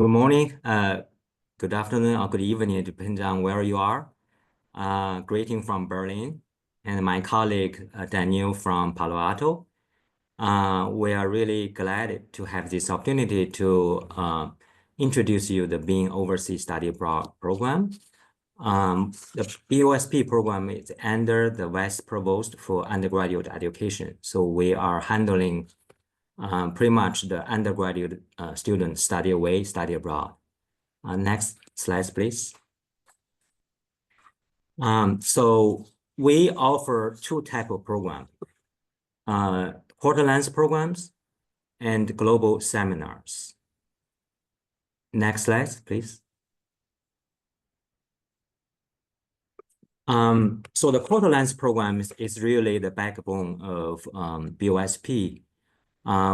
Good morning, good afternoon, or good evening, depending on where you are. Greeting from Berlin, and my colleague Danielle from Palo Alto. We are really glad to have this opportunity to introduce you the Being Overseas Study Abroad program. The BOSP program is under the Vice Provost for undergraduate education. So we are handling pretty much the undergraduate students study away, study abroad. Next slide, please. So we offer two types of programs, quarter-length programs and global seminars. Next slide, please. So the quarter-length program is really the backbone of BOSP.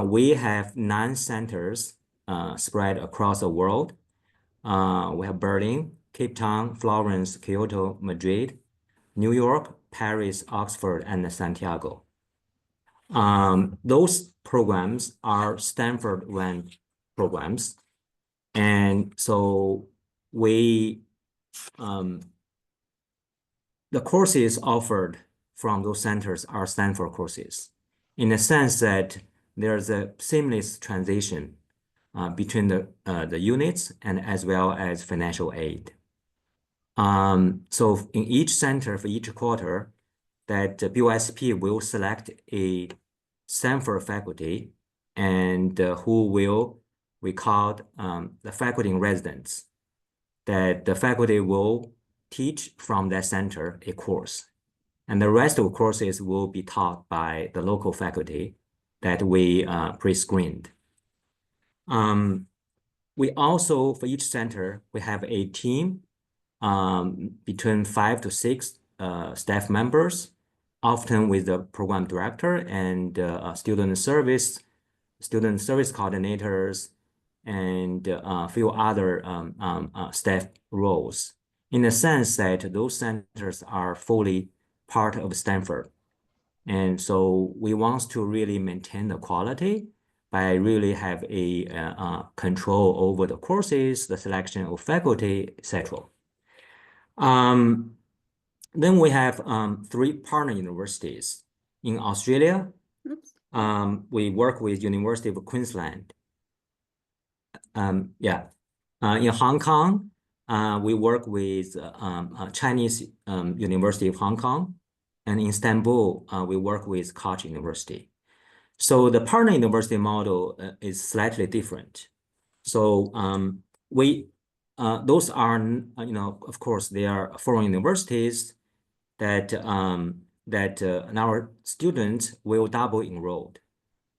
We have 9 centers spread across the world. We have Berlin, Cape Town, Florence, Kyoto, Madrid, New York, Paris, Oxford, and Santiago. Those programs are Stanford Wang programs. And so the courses offered from those centers are Stanford courses, in the sense that there's a seamless transition between the units and as well as financial aid. So in each center for each quarter, that BOSP will select a Stanford faculty and we call the faculty in residence, that the faculty will teach from that center a course. And the rest of the courses will be taught by the local faculty that we pre-screened. We also, for each center, we have a team between 5 to 6 staff members, often with the program director and student service coordinators, and a few other staff roles, in the sense that those centers are fully part of Stanford. And so we want to really maintain the quality by really have a control over the courses, the selection of faculty, etc. Then we have 3 partner universities. In Australia, we work with University of Queensland. In Hong Kong, we work with Chinese University of Hong Kong. And in Istanbul, we work with Koç University. So the partner university model is slightly different. So those are, of course, they are foreign universities that our students will double enrolled.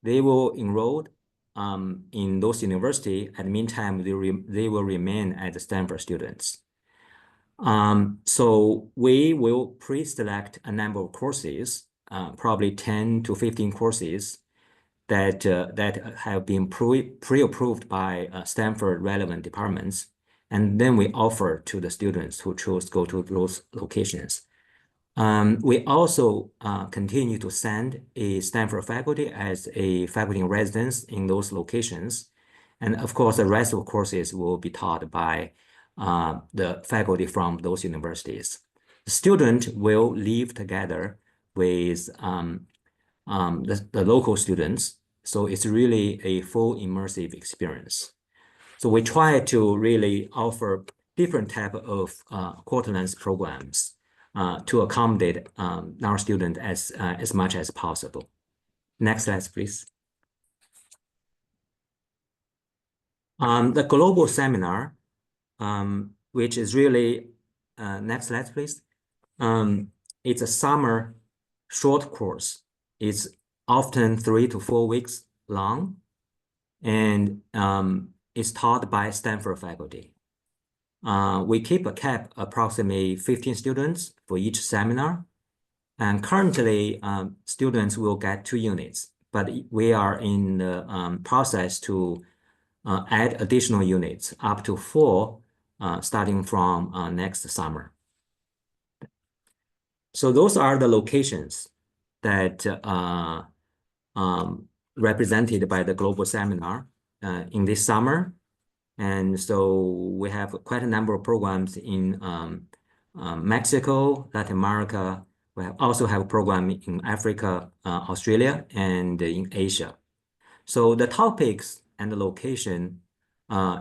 They will enroll in those universities. At the meantime, they will remain as Stanford students. So we will pre-select a number of courses, probably 10 to 15 courses that have been pre-approved by Stanford relevant departments, and then we offer to the students who choose to go to those locations. We also continue to send a Stanford faculty as a faculty in residence in those locations, and of course the rest of the courses will be taught by the faculty from those universities. The student will live together with the local students, so it's really a full immersive experience. So we try to really offer different type of quarter-length programs to accommodate our students as much as possible. Next slide, please. The global seminar, which is really, next slide, please. It's a summer short course. It's often 3 to 4 weeks long, and it's taught by Stanford faculty. We keep a cap approximately 15 students for each seminar, and currently students will get 2 units, but we are in the process to add additional units up to 4 starting from next summer. So those are the locations that represented by the global seminar in this summer. And so we have quite a number of programs in Mexico, Latin America. We also have a program in Africa, Australia, and in Asia. So the topics and the location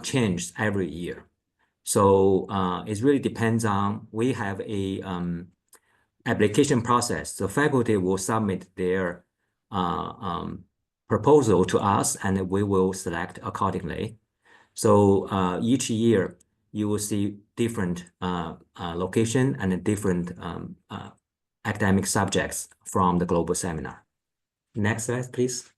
change every year. So it really depends on, we have a application process. The faculty will submit their proposal to us, and we will select accordingly. So each year you will see different location and different academic subjects from the global seminar. Next slide, please.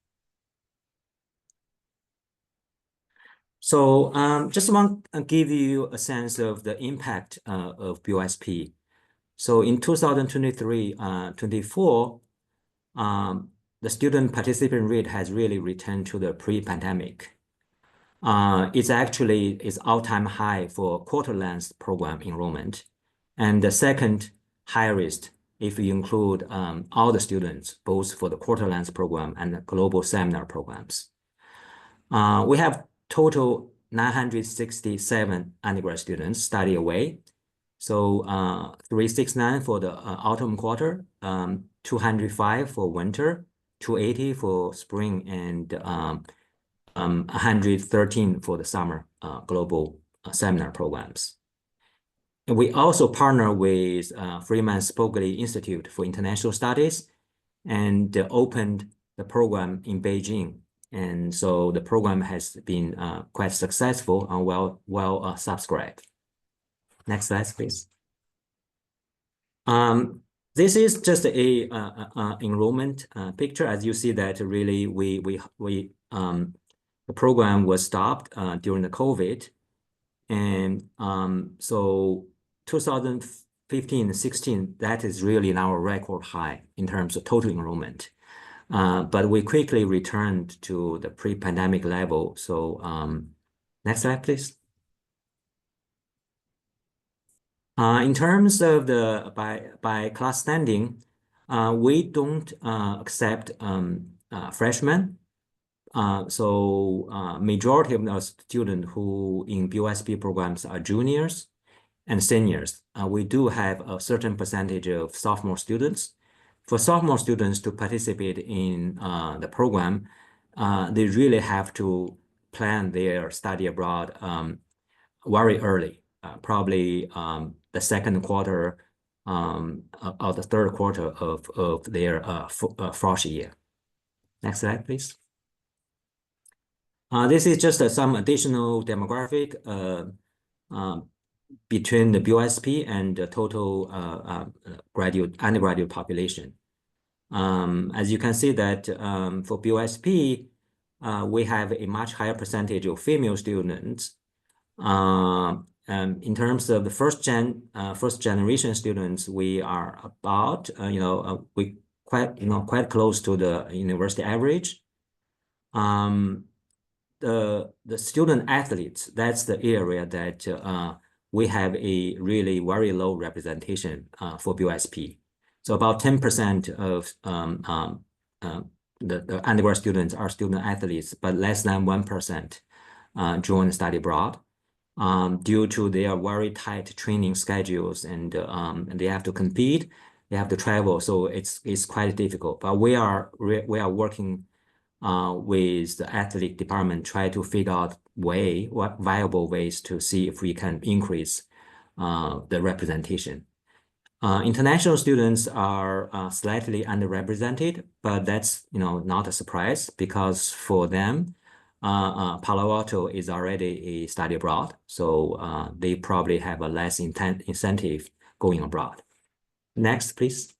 So just want to give you a sense of the impact of BOSP. So in 2023-24, the student participation rate has really returned to the pre-pandemic. It's actually all-time high for quarter-length program enrollment, and the second highest if you include all the students, both for the quarter-length program and the global seminar programs. We have total 967 undergrad students study away. So 369 for the autumn quarter, 205 for winter, 280 for spring, and 113 for the summer global seminar programs. And we also partner with Freeman Spogli Institute for International Studies and opened the program in Beijing. And so the program has been quite successful and well subscribed. Next slide, please. This is just a enrollment picture. As you see that really the program was stopped during the COVID. And so 2015-16, that is really now a record high in terms of total enrollment. But we quickly returned to the pre-pandemic level. So next slide, please. In terms of the by class standing, we don't accept freshmen. So majority of the students who in BOSP programs are juniors and seniors. We do have a certain percentage of sophomore students. For sophomore students to participate in the program, they really have to plan their study abroad very early, probably the second quarter or the third quarter of their first year. Next slide, please. This is just some additional demographic between the BOSP and the total undergraduate population. As you can see that for BOSP, we have a much higher percentage of female students. In terms of the first generation students, we are about we quite close to the university average. The student athletes, that's the area that we have a really very low representation for BOSP. So about 10% of the undergrad students are student athletes, but less than 1% join study abroad due to their very tight training schedules, and they have to compete, they have to travel, so it's quite difficult. But we are working with the athletic department, try to figure out what viable ways to see if we can increase the representation. International students are slightly underrepresented, but that's not a surprise, because for them, Palo Alto is already a study abroad, so they probably have a less incentive going abroad. Next, please.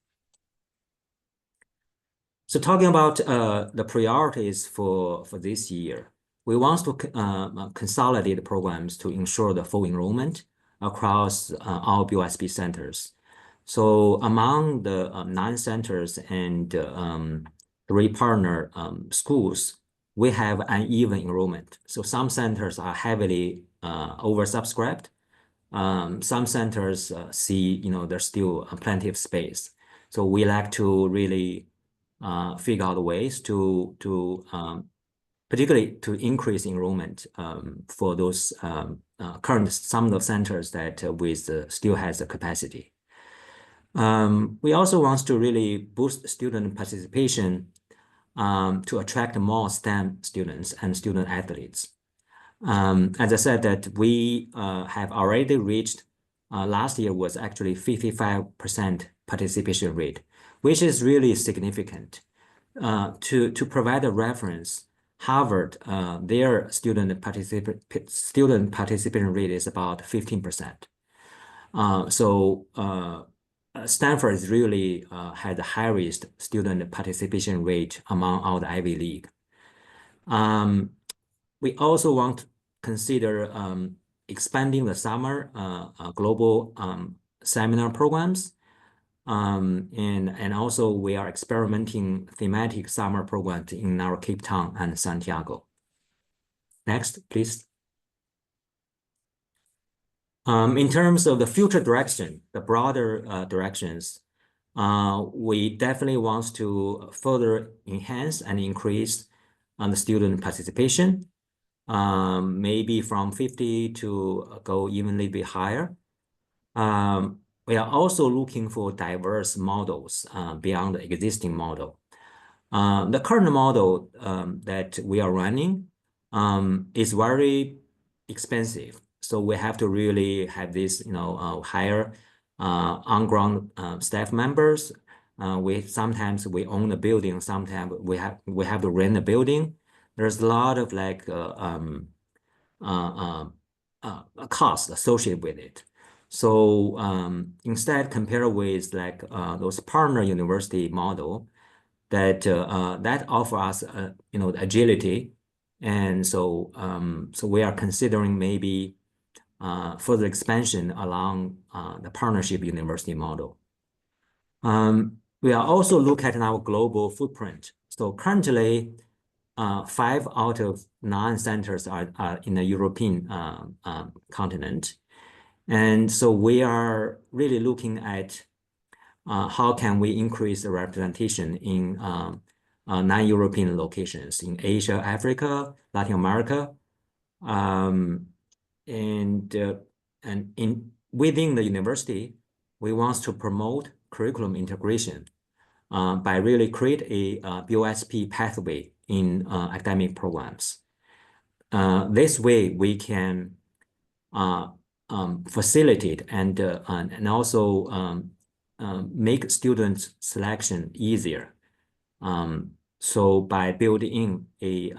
So talking about the priorities for this year, we want to consolidate the programs to ensure the full enrollment across all BOSP centers. So among the 9 centers and 3 partner schools, we have uneven enrollment. So some centers are heavily oversubscribed. Some centers see there's still plenty of space. So we like to really figure out ways to particularly to increase enrollment for those current some of centers that still has the capacity. We also want to really boost student participation to attract more STEM students and student athletes. As I said, that we have already reached, last year was actually 55% participation rate, which is really significant. To provide a reference, Harvard, their student participation rate is about 15%. Stanford is really had the highest student participation rate among all the Ivy League. We also want to consider expanding the summer global seminar programs. And also we are experimenting thematic summer programs in our Cape Town and Santiago. Next, please. In terms of the future direction, the broader directions, we definitely want to further enhance and increase on the student participation, maybe from 50 to go even a little bit higher. We are also looking for diverse models beyond the existing model. The current model that we are running is very expensive. So we have to really have this, hire on-ground staff members. Sometimes we own the building, sometimes we have to rent a building. There's a lot of cost associated with it. So instead, compare with those partner university model that offer us agility, and so we are considering maybe further expansion along the partnership university model. We are also looking at our global footprint. So currently, 5 out of 9 centers are in the European continent. And so we are really looking at how can we increase the representation in non-European locations in Asia, Africa, Latin America, and within the university, we want to promote curriculum integration by really create a BOSP pathway in academic programs. This way, we can facilitate and also make students selection easier. So by building in a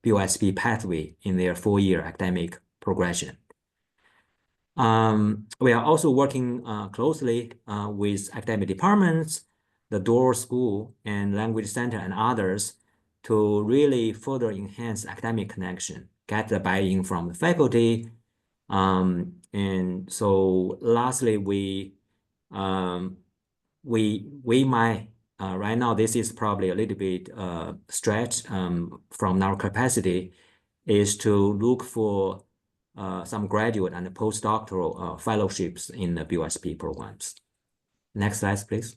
BOSP pathway in their 4-year academic progression. We are also working closely with academic departments, the Door School and Language Center and others to really further enhance academic connection, get the buy-in from the faculty. And so lastly, we might, right now, this is probably a little bit stretch from our capacity, is to look for some graduate and postdoctoral fellowships in the BOSP programs. Next slide, please.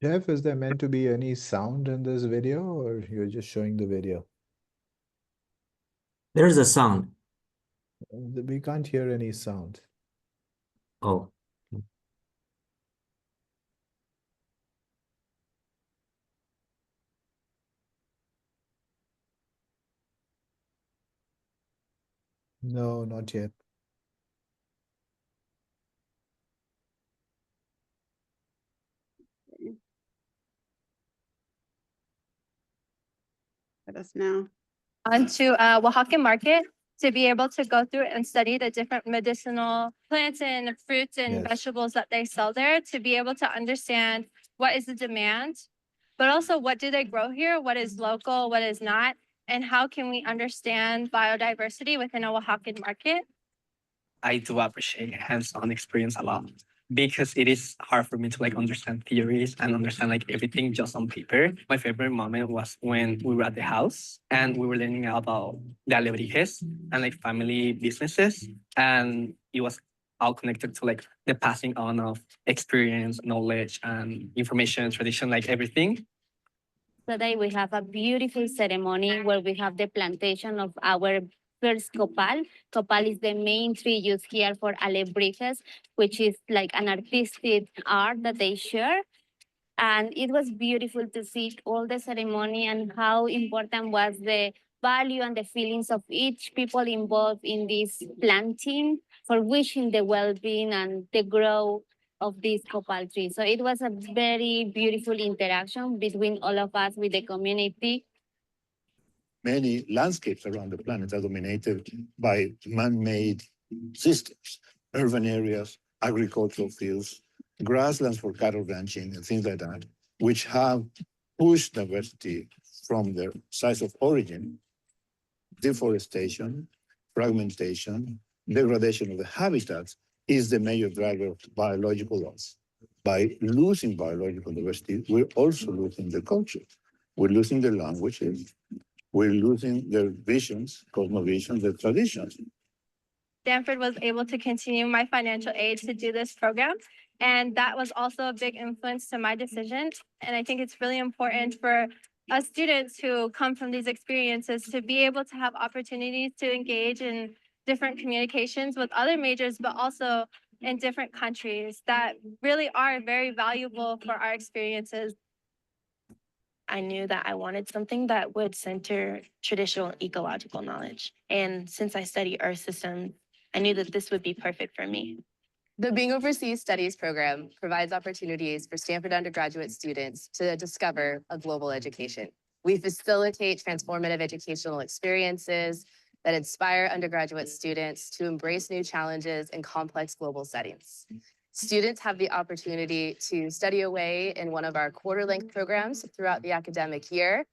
Jeff, is there meant to be any sound in this video, or you're just showing the video? There's a sound. We can't hear any sound. Oh, No, not yet. Let us know. Onto Oaxaca market to be able to go through and study the different medicinal plants and fruits and Yes. vegetables that they sell there, to be able to understand what is the demand, but also what do they grow here, what is local, what is not, and how can we understand biodiversity within a Oaxacan market. I do appreciate hands-on experience a lot because it is hard for me to like understand theories and understand like everything just on paper. My favorite moment was when we were at the house and we were learning about the alebrijes and like family businesses, and it was all connected to like the passing on of experience, knowledge, and information, tradition, like everything. Today we have a beautiful ceremony where we have the plantation of our first copal. Copal is the main tree used here for alebrijes, which is like an artistic art that they share. And it was beautiful to see all the ceremony and how important was the value and the feelings of each people involved in this planting for wishing the well-being and the growth of this copal tree. So it was a very beautiful interaction between all of us with the community. Many landscapes around the planet are dominated by man-made systems, urban areas, agricultural fields, grasslands for cattle ranching and things like that, which have pushed diversity from their sites of origin. Deforestation, fragmentation, degradation of the habitats is the major driver of biological loss. By losing biological diversity, we're also losing the culture. We're losing the languages. We're losing their visions, cosmovisions, their traditions. Stanford was able to continue my financial aid to do this program. And that was also a big influence to my decision. And I think it's really important for us students who come from these experiences to be able to have opportunities to engage in different communications with other majors, but also in different countries that really are very valuable for our experiences. I knew that I wanted something that would center traditional ecological knowledge. And since I study Earth systems, I knew that this would be perfect for me. The Being Overseas Studies program provides opportunities for Stanford undergraduate students to discover a global education. We facilitate transformative educational experiences that inspire undergraduate students to embrace new challenges in complex global settings. Students have the opportunity to study away in one of our quarter-length programs throughout the academic year,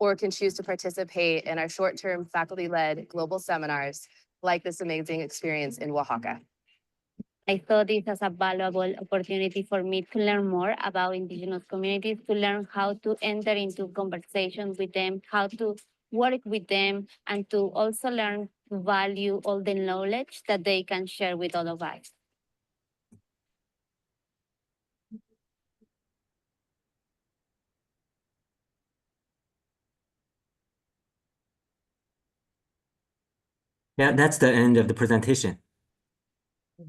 or can choose to participate in our short-term faculty-led global seminars like this amazing experience in Oaxaca. I saw this as a valuable opportunity for me to learn more about indigenous communities, to learn how to enter into conversations with them, how to work with them, and to also learn to value all the knowledge that they can share with all of us. Yeah, that's the end of the presentation.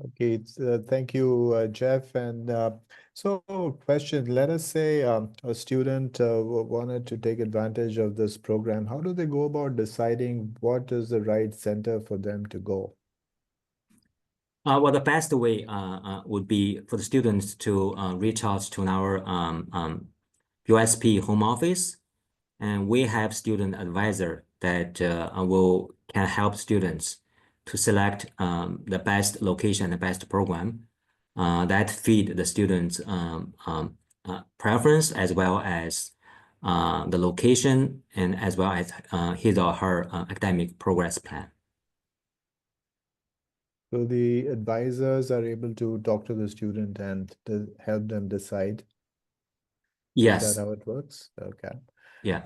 Okay, thank you, Jeff. And so, question, let us say a student wanted to take advantage of this program. How do they go about deciding what is the right center for them to go? Well, the best way would be for the students to reach out to our BOSP home office, and we have student advisor that can help students to select the best location, the best program that fit the students' preference, as well as the location, and as well as his or her academic progress plan. So the advisors are able to talk to the student and help them decide. Yes. Is that how it works? Okay. Yeah.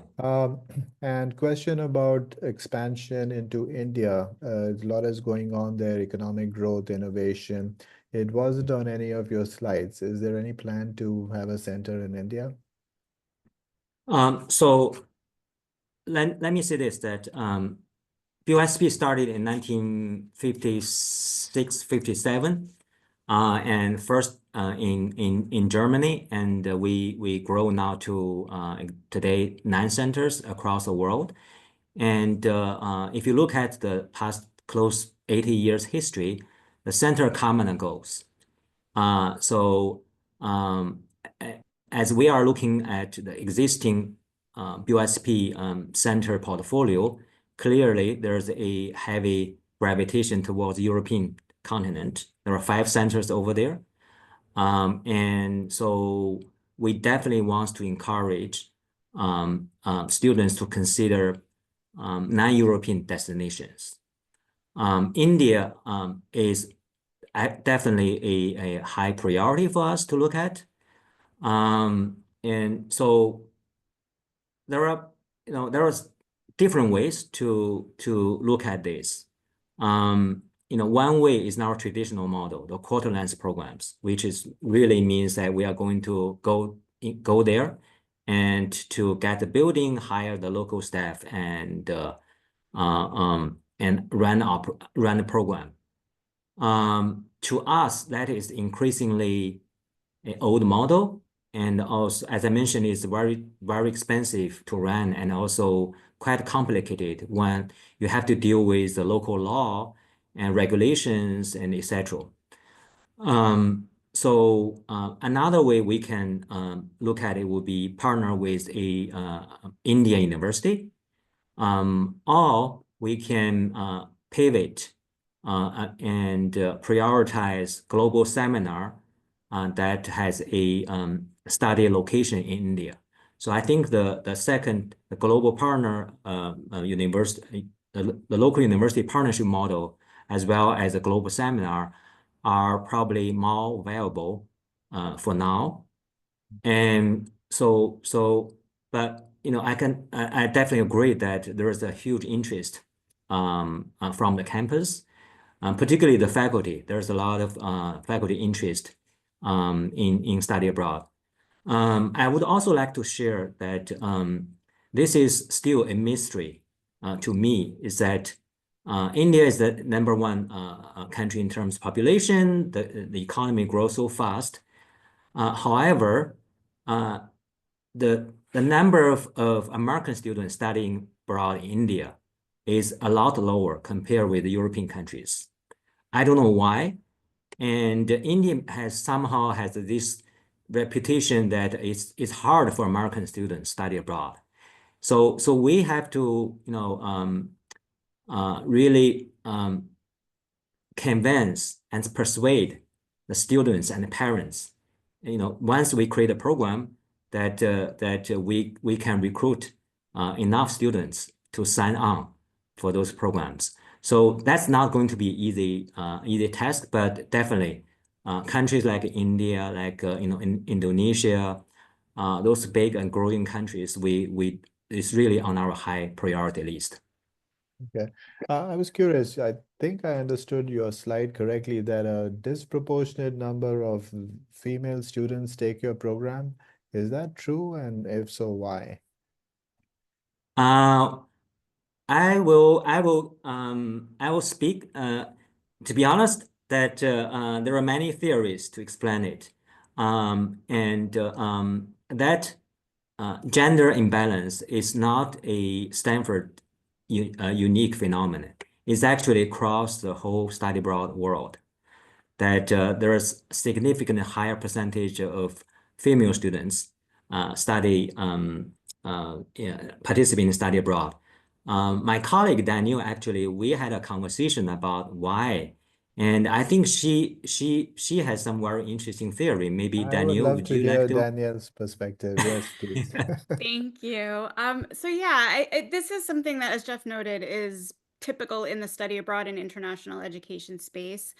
And question about expansion into India. A lot is going on there, economic growth, innovation. It wasn't on any of your slides. Is there any plan to have a center in India? So let me say this, that BOSP started in 1956, 57. and first in Germany, and we grow now to today 9 centers across the world. And if you look at the past close 80 years history, the center come and goes. So as we are looking at the existing BOSP center portfolio, clearly there's a heavy gravitation towards the European continent. There are 5 centers over there. And so we definitely want to encourage students to consider non-European destinations. India is definitely a high priority for us to look at. And so there are different ways to look at this. One way is our traditional model, the quarter length programs, which really means that we are going to go there and to get the building, hire the local staff, and run the program. To us, that is increasingly an old model, and also, as I mentioned, it's very, very expensive to run and also quite complicated when you have to deal with the local law and regulations and etc. So another way we can look at it would be partner with a India university, or we can pivot and prioritize global seminar that has a study location in India. So I think the global partner university, the local university partnership model, as well as a global seminar, are probably more viable for now. And but I definitely agree that there is a huge interest from the campus, particularly the faculty. There's a lot of faculty interest in study abroad. I would also like to share that this is still a mystery to me, is that India is the #1 country in terms of population. The economy grows so fast. However, the number of American students studying abroad in India is a lot lower compared with the European countries. I don't know why. And India somehow has this reputation that it's hard for American students to study abroad. So we have to really convince and persuade the students and the parents. Once we create a program that we can recruit enough students to sign on for those programs. So that's not going to be easy task, but definitely countries like India, like in Indonesia, those big and growing countries, it's really on our high priority list. Okay. I was curious. I think I understood your slide correctly that a disproportionate number of female students take your program. Is that true? And if so, why? I will speak, to be honest, that there are many theories to explain it. That gender imbalance is not a Stanford unique phenomenon. It's actually across the whole study abroad world, that there is significantly higher percentage of female students participate in study abroad. My colleague Danielle, actually, we had a conversation about why, and I think she has some very interesting theory. Maybe I would Danielle, love would to you hear like to? Danielle's perspective. Yes, please. Thank you. So yeah, this is something that, as Jeff noted, is typical in the study abroad and international education space.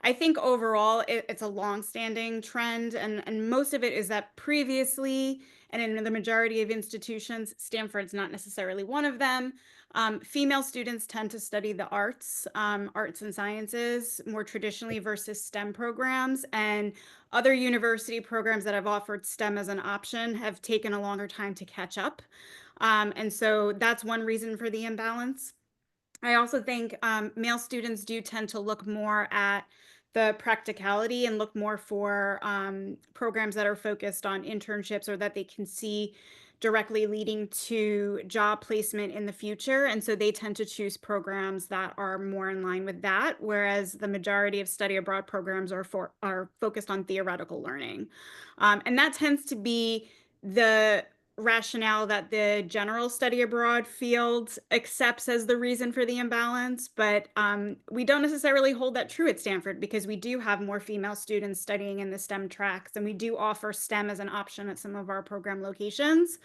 I think overall it's a long-standing trend, and most of it is that previously, and in the majority of institutions, Stanford's not necessarily one of them, female students tend to study the arts and sciences more traditionally versus STEM programs, and other university programs that have offered STEM as an option have taken a longer time to catch up. And so that's one reason for the imbalance. I also think male students do tend to look more at the practicality and look more for programs that are focused on internships or that they can see directly leading to job placement in the future. And so they tend to choose programs that are more in line with that, whereas the majority of study abroad programs are focused on theoretical learning. And that tends to be the rationale that the general study abroad field accepts as the reason for the imbalance, but we don't necessarily hold that true at Stanford because we do have more female students studying in the STEM tracks, and we do offer STEM as an option at some of our program locations.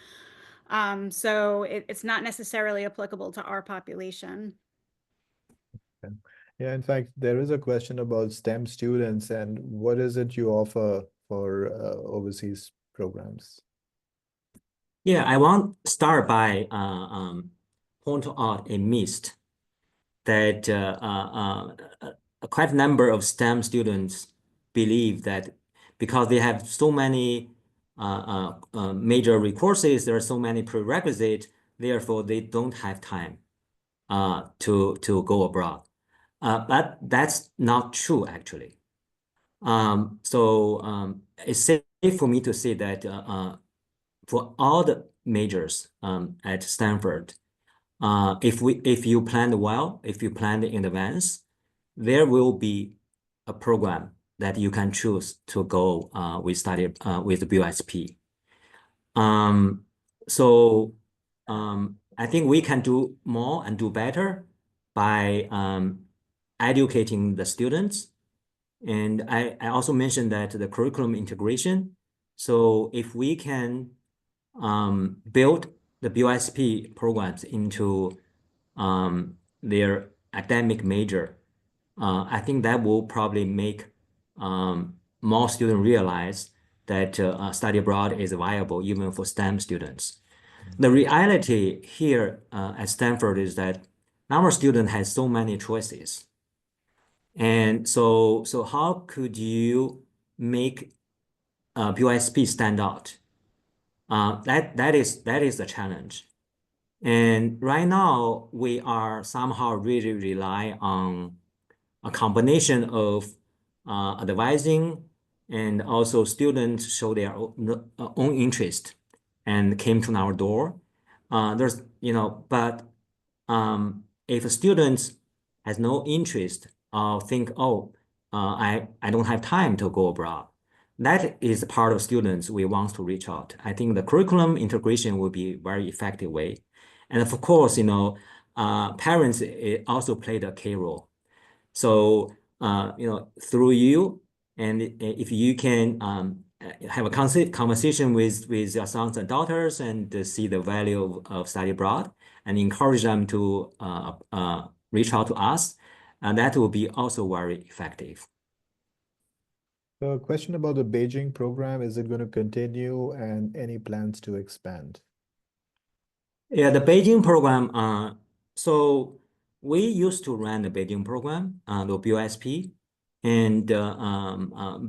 So it's not necessarily applicable to our population. Okay. Yeah, in fact, there is a question about STEM students and what is it you offer for overseas programs? Yeah, I want to start by point out a myth that quite a number of STEM students believe that because they have so many major courses, there are so many prerequisites, therefore they don't have time to go abroad. But that's not true, actually. It's safe for me to say that for all the majors at Stanford, if you planned well, if you planned in advance, there will be a program that you can choose to go with the BOSP. I think we can do more and do better by educating the students. And I also mentioned that the curriculum integration. So if we can build the BOSP programs into their academic major, I think that will probably make more students realize that study abroad is viable even for STEM students. The reality here at Stanford is that our student has so many choices. And so how could you make BOSP stand out? That is the challenge. And right now we are somehow really rely on a combination of advising and also students show their own interest and came to our door. But if a student has no interest or think, I don't have time to go abroad, that is the part of students we want to reach out. I think the curriculum integration will be a very effective way. And of course, parents also played a key role. So, through you, and if you can have a conversation with your sons and daughters and see the value of study abroad and encourage them to reach out to us, that will be also very effective. A question about the Beijing program, is it going to continue and any plans to expand? Yeah, the Beijing program, so we used to run the Beijing program, the BOSP,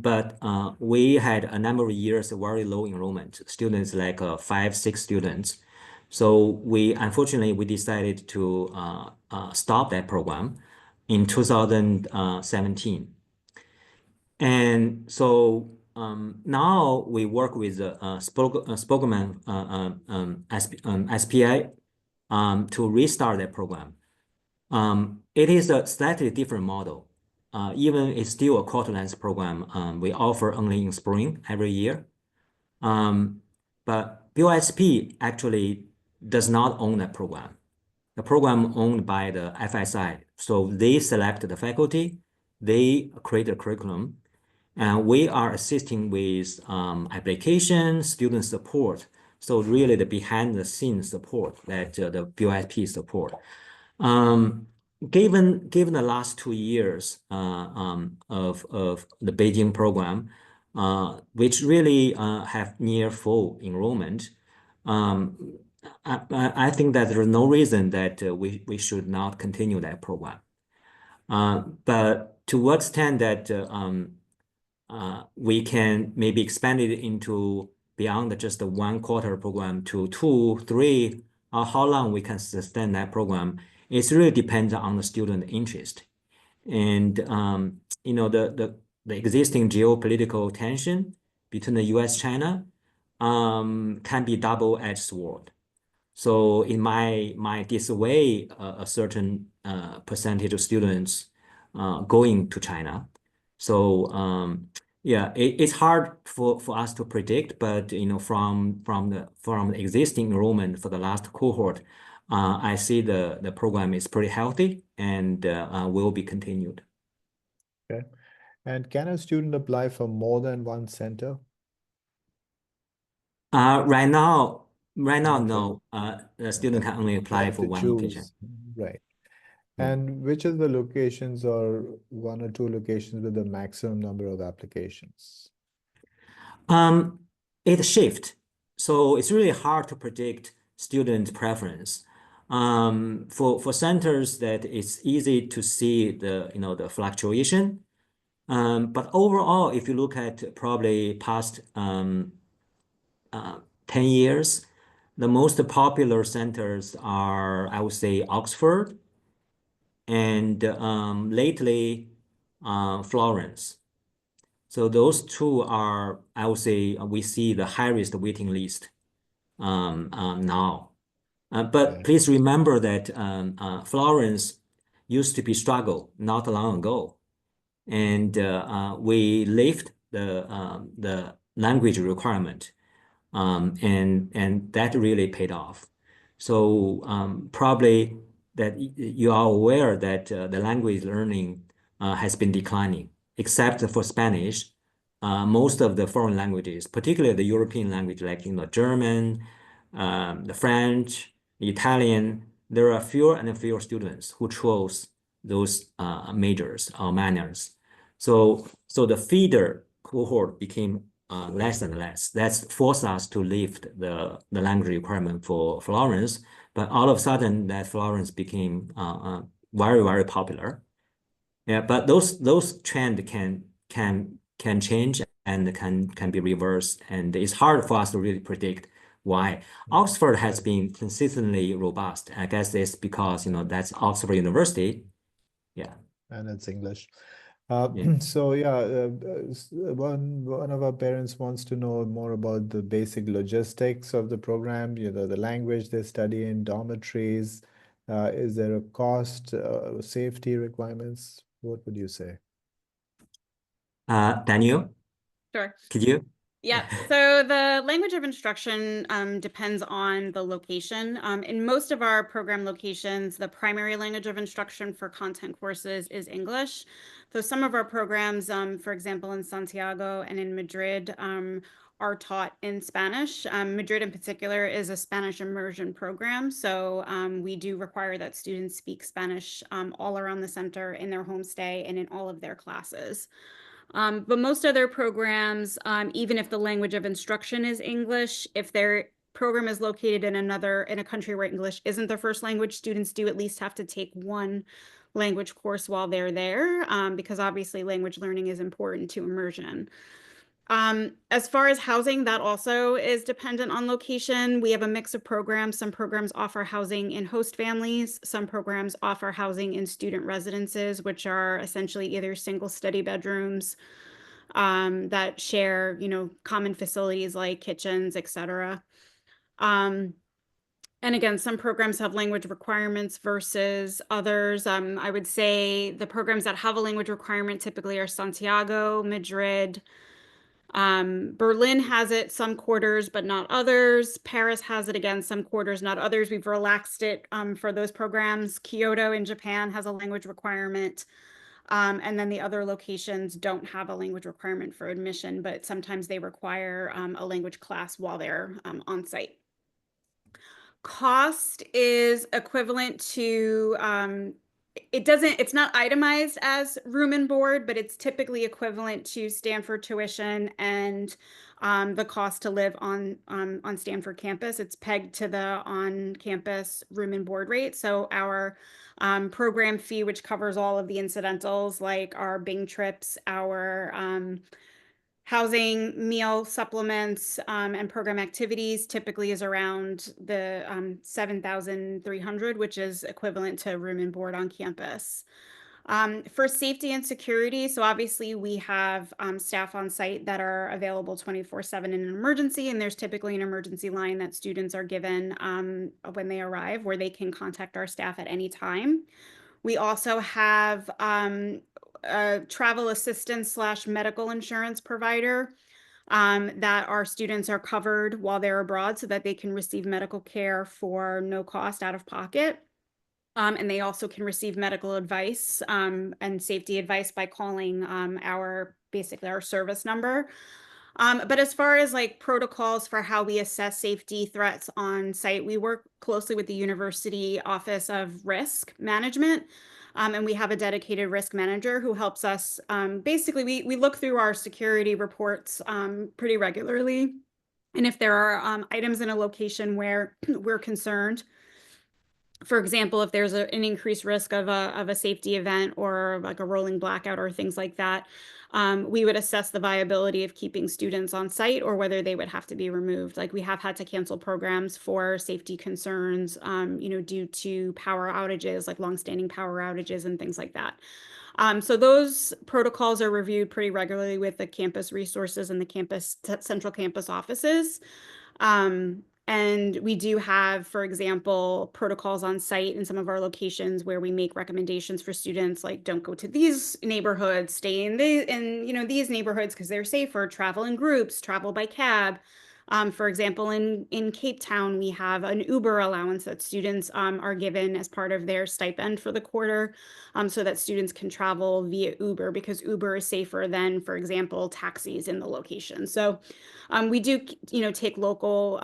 but we had a number of years of very low enrollment, students like 5-6 students. So unfortunately we decided to stop that program in 2017. And so now we work with Spokane SPI to restart that program. It is a slightly different model. Even it's still a quarter-length program. We offer only in spring every year. But BOSP actually does not own that program. The program owned by the FSI. So they select the faculty, they create a curriculum, and we are assisting with application, student support. So really the behind-the-scenes support that the BOSP support. Given the last 2 years of the Beijing program, which really have near full enrollment, I think that there is no reason that we should not continue that program. But to what extent that we can maybe expand it into beyond just the 1 quarter program to 2, 3, or how long we can sustain that program, it really depends on the student interest. And the existing geopolitical tension between the U.S. China can be double-edged sword. So it might dissuade a certain percentage of students going to China. So yeah, it's hard for us to predict, but from the existing enrollment for the last cohort, I see the program is pretty healthy and will be continued. Okay. And can a student apply for more than one center? Right now, Okay. no. The student can only They apply have for to one choose. location. Right. Yeah. And which of the locations or one or two locations with the maximum number of applications? It shifts. So it's really hard to predict student preference. For centers that it's easy to see the fluctuation. But overall, if you look at probably past 10 years, the most popular centers are, I would say, Oxford and lately Florence. So those two are, I would say, we see the highest waiting list now. But please remember that Florence used to be struggle not long ago, and we lift the language requirement, and that really paid off. So probably that you are aware that the language learning has been declining, except for Spanish. Most of the foreign languages, particularly the European language like German, the French, the Italian, there are fewer and fewer students who chose those majors or minors. So the feeder cohort became less and less. That's forced us to lift the language requirement for Florence. But all of a sudden, that Florence became very, very popular. Yeah, but those trend can change and can be reversed, and it's hard for us to really predict why. Oxford has been consistently robust. I guess it's because that's Oxford University. Yeah. And it's English. Yeah. So yeah, one of our parents wants to know more about the basic logistics of the program, the language they study in, dormitories. Is there a cost, safety requirements? What would you say? Danielle, Sure. could you? Yeah, so the language of instruction depends on the location. In most of our program locations, the primary language of instruction for content courses is English. So some of our programs, for example, in Santiago and in Madrid, are taught in Spanish. Madrid in particular is a Spanish immersion program. So we do require that students speak Spanish all around the center in their homestay and in all of their classes. But most other programs, even if the language of instruction is English, if their program is located in a country where English isn't their first language, students do at least have to take one language course while they're there, because obviously language learning is important to immersion. As far as housing, that also is dependent on location. We have a mix of programs. Some programs offer housing in host families. Some programs offer housing in student residences, which are essentially either single study bedrooms that share, common facilities like kitchens, etc. And again, some programs have language requirements versus others. I would say the programs that have a language requirement typically are Santiago, Madrid, Berlin has it some quarters, but not others. Paris has it again, some quarters, not others. We've relaxed it for those programs. Kyoto in Japan has a language requirement. And then the other locations don't have a language requirement for admission, but sometimes they require a language class while they're on site. Cost is equivalent to it's not itemized as room and board, but it's typically equivalent to Stanford tuition and the cost to live on Stanford campus. It's pegged to the on-campus room and board rate. So our program fee, which covers all of the incidentals like our Bing trips, our housing, meal supplements, and program activities typically is around the 7,300, which is equivalent to room and board on campus. For safety and security, so obviously we have staff on site that are available 24/7 in an emergency, and there's typically an emergency line that students are given when they arrive where they can contact our staff at any time. We also have a travel assistance / medical insurance provider that our students are covered while they're abroad so that they can receive medical care for no cost out of pocket. And they also can receive medical advice and safety advice by calling basically our service number. But as far as like protocols for how we assess safety threats on site, we work closely with the University Office of Risk Management. And we have a dedicated risk manager who helps us. Basically, we look through our security reports pretty regularly. And if there are items in a location where we're concerned, for example, if there's an increased risk of a safety event or like a rolling blackout or things like that, we would assess the viability of keeping students on site or whether they would have to be removed. Like we have had to cancel programs for safety concerns, due to power outages, like longstanding power outages and things like that. So those protocols are reviewed pretty regularly with the campus resources and the central campus offices. And we do have, for example, protocols on site in some of our locations where we make recommendations for students, like don't go to these neighborhoods, stay in these neighborhoods because they're safer, travel in groups, travel by cab. For example, in Cape Town, we have an Uber allowance that students are given as part of their stipend for the quarter, so that students can travel via Uber because Uber is safer than, for example, taxis in the location. So we do, take local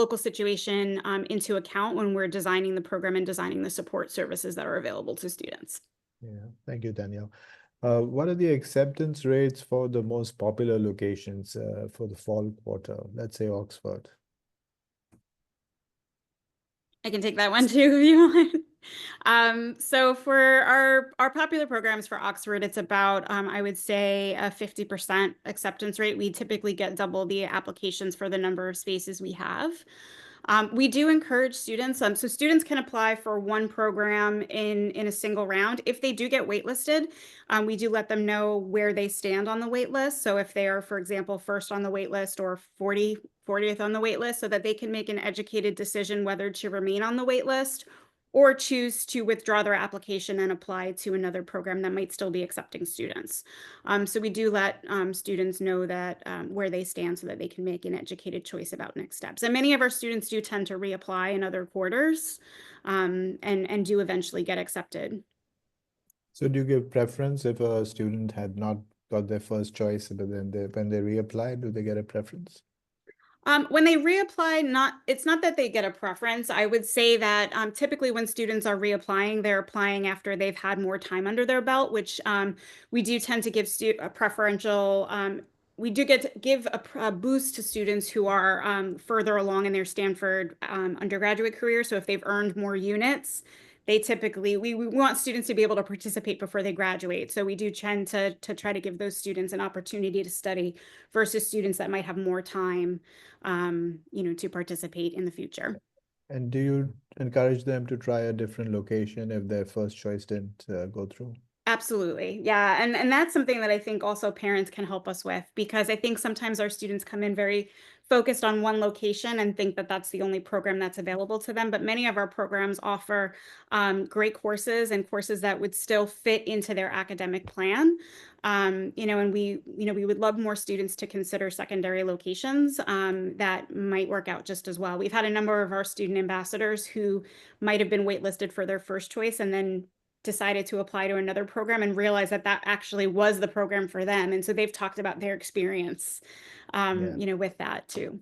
situation into account when we're designing the program and designing the support services that are available to students. Yeah, thank you, Danielle. What are the acceptance rates for the most popular locations for the fall quarter? Let's say Oxford. I can take that one too if you want. So for our popular programs for Oxford, it's about, I would say, a 50% acceptance rate. We typically get double the applications for the number of spaces we have. We do encourage students, so students can apply for one program in a single round. If they do get waitlisted, we do let them know where they stand on the wait list. So if they are, for example, first on the wait list or 40th on the wait list, so that they can make an educated decision whether to remain on the wait list or choose to withdraw their application and apply to another program that might still be accepting students. So we do let students know that where they stand so that they can make an educated choice about next steps. And many of our students do tend to reapply in other quarters and do eventually get accepted. So do you give preference if a student had not got their first choice, but then when they reapply, do they get a preference? When they reapply, it's not that they get a preference. I would say that typically when students are reapplying, they're applying after they've had more time under their belt, which we do tend to give a preferential. We do get to give a boost to students who are further along in their Stanford undergraduate career. So if they've earned more units, they typically, we want students to be able to participate before they graduate. So we do tend to try to give those students an opportunity to study versus students that might have more time, to participate in the future. And do you encourage them to try a different location if their first choice didn't go through? Absolutely. Yeah. And that's something that I think also parents can help us with, because I think sometimes our students come in very focused on one location and think that that's the only program that's available to them. But many of our programs offer great courses and courses that would still fit into their academic plan. And we would love more students to consider secondary locations that might work out just as well. We've had a number of our student ambassadors who might have been waitlisted for their first choice and then decided to apply to another program and realize that that actually was the program for them. And so they've talked about their experience, with that too.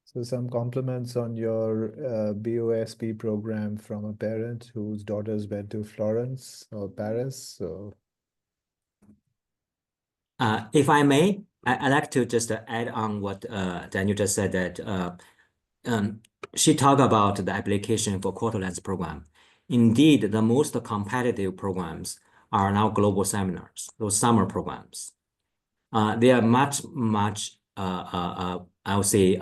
So some compliments on your BOSP program from a parent whose daughters went to Florence or Paris. So, if I may, I'd like to just add on what Daniel just said, that she talked about the application for quarter length program. Indeed, the most competitive programs are now global seminars, those summer programs. They are much, I would say,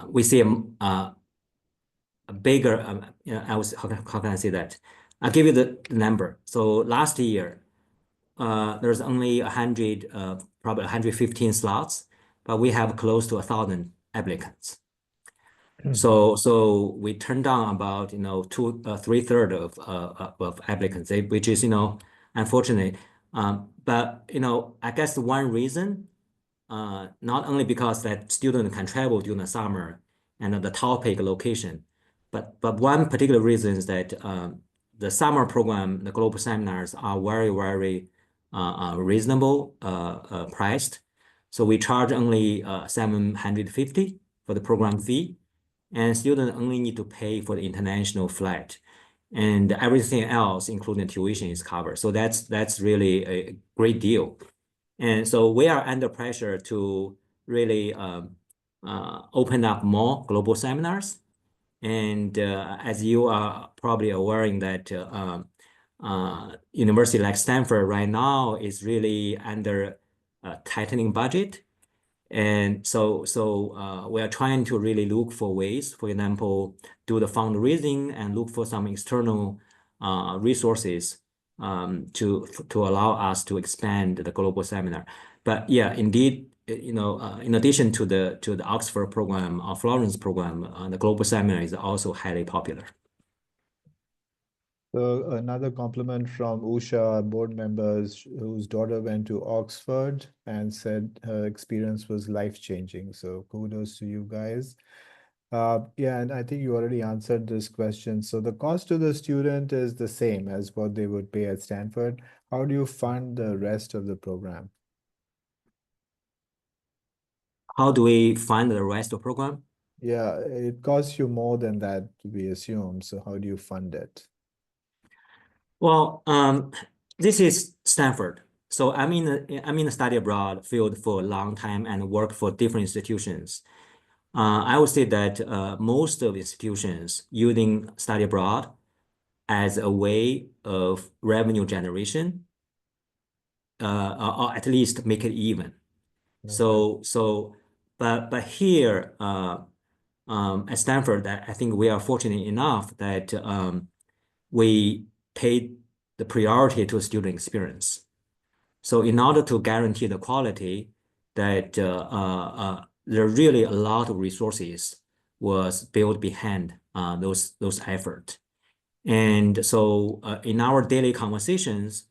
we see a bigger, how can I say that? I'll give you the number. So last year, there's only 100, probably 115 slots, but we have close to 1,000 applicants. So we turned down about, three-thirds of applicants, which is, unfortunate. But, I guess the one reason, not only because that student can travel during the summer and the topic location, but one particular reason is that the summer program, the global seminars are very, very reasonable priced. So we charge only $750 for the program fee, and students only need to pay for the international flight, and everything else, including tuition, is covered. So that's really a great deal. And so we are under pressure to really open up more global seminars. And as you are probably aware that university like Stanford right now is really under a tightening budget. And so we are trying to really look for ways, for example, do the fundraising and look for some external resources to allow us to expand the global seminar. But yeah, indeed, in addition to the Oxford program or Florence program, the global seminar is also highly popular. So another compliment from Usha, board members whose daughter went to Oxford and said her experience was life-changing. So kudos to you guys. Yeah, and I think you already answered this question. So the cost to the student is the same as what they would pay at Stanford. How do you fund the rest of the program? How do we fund the rest of the program? Yeah, it costs you more than that, we assume. So how do you fund it? Well, this is Stanford. So I'm in the study abroad field for a long time and work for different institutions. I would say that most of institutions using study abroad as a way of revenue generation, or at least make it even. Okay. But here at Stanford, I think we are fortunate enough that we paid the priority to student experience. So in order to guarantee the quality, that there are really a lot of resources was built behind those efforts. And so in our daily conversations,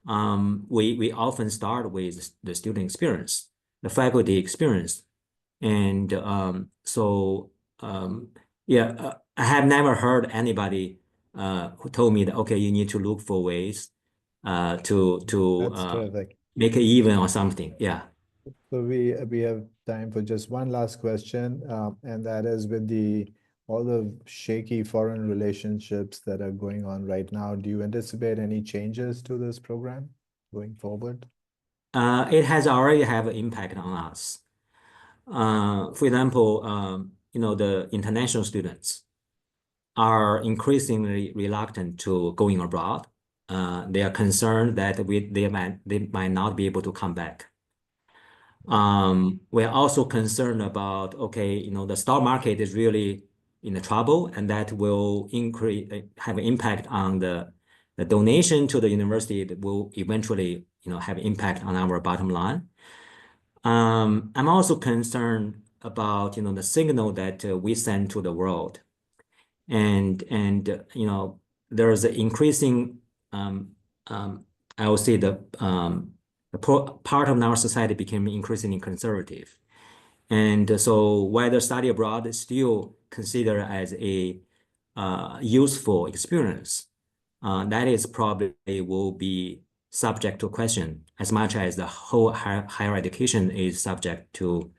we often start with the student experience, the faculty experience. And yeah, I have never heard anybody who told me that, okay, you need to look for ways to make it even or something. Yeah. So we have time for just one last question, and that is with all the shaky foreign relationships that are going on right now, do you anticipate any changes to this program going forward? It has already have an impact on us. For example, the international students are increasingly reluctant to going abroad. They are concerned that they might not be able to come back. We're also concerned about, okay, the stock market is really in the trouble, and that will have an impact on the donation to the university that will eventually, have impact on our bottom line. I'm also concerned about, the signal that we send to the world. And there's an increasing, I would say the part of our society became increasingly conservative. And so whether study abroad is still considered as a useful experience, that is probably will be subject to question as much as the whole higher education is subject to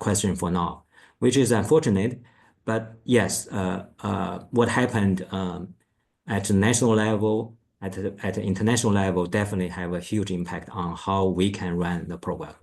question for now, which is unfortunate. But yes, what happened at the national level, at the international level, definitely have a huge impact on how we can run the program.